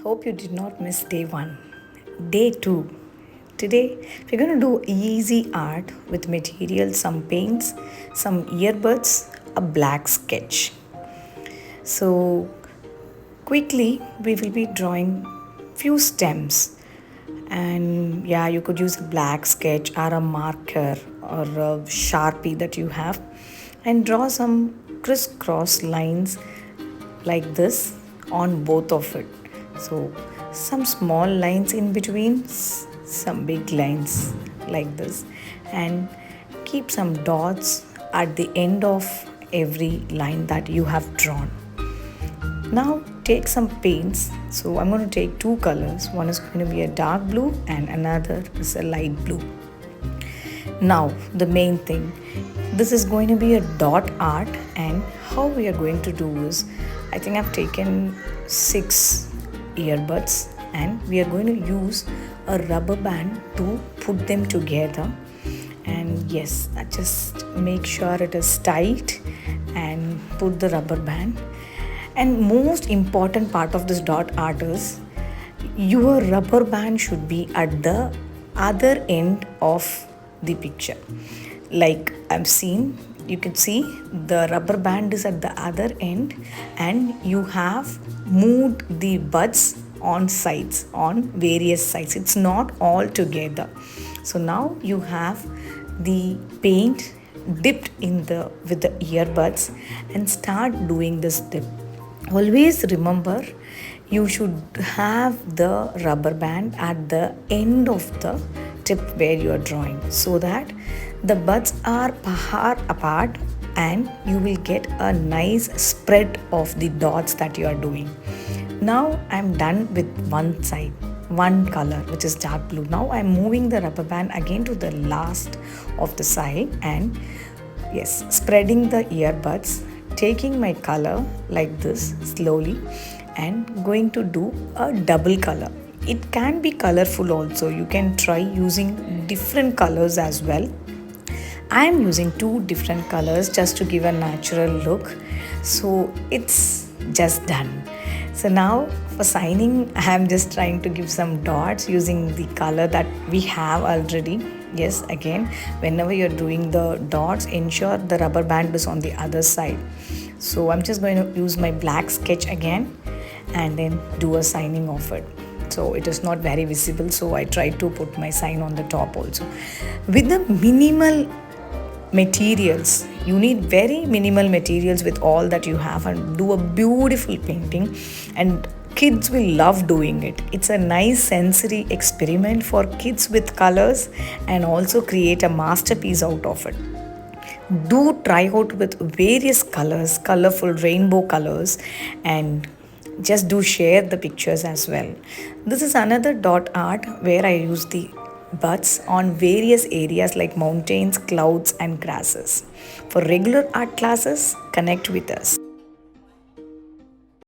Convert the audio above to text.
Hope you did not miss day one. Day two. Today we're going to do easy art with materials, some paints, some earbuds, a black sketch. So quickly we will be drawing few stems, and yeah, you could use a black sketch or a marker or a sharpie that you have and draw some crisscross lines like this on both of it. So some small lines in between, some big lines like this, and keep some dots at the end of every line that you have drawn. Now take some paints. So I'm going to take two colors. One is going to be a dark blue and another is a light blue. Now the main thing, this is going to be a dot art, and how we are going to do is, I think I've taken 6 earbuds and we are going to use a rubber band to put them together. And yes, just make sure it is tight and put the rubber band. And most important part of this dot art is your rubber band should be at the other end of the picture. Like I've seen, you can see the rubber band is at the other end, and you have moved the buds on sides, on various sides. It's not all together. So now you have the paint dipped in the with the earbuds and start doing this dip. Always remember, you should have the rubber band at the end of the tip where you are drawing, so that the buds are far apart and you will get a nice spread of the dots that you are doing. Now I'm done with one side, one color, which is dark blue. Now I'm moving the rubber band again to the last of the side, and yes, spreading the earbuds, taking my color like this slowly and going to do a double color. It can be colorful also. You can try using different colors as well. I am using 2 different colors just to give a natural look. So it's just done. So now for signing, I am just trying to give some dots using the color that we have already. Yes, again, whenever you're doing the dots, ensure the rubber band is on the other side. So I'm just going to use my black sketch again and then do a signing of it. So it is not very visible, so I tried to put my sign on the top also. With the minimal materials, you need very minimal materials with all that you have, and do a beautiful painting, and kids will love doing it. It's a nice sensory experiment for kids with colors, and also create a masterpiece out of it. Do try out with various colors, colorful rainbow colors, and just do share the pictures as well. This is another dot art where I use the buds on various areas like mountains, clouds, and grasses. For regular art classes, connect with us.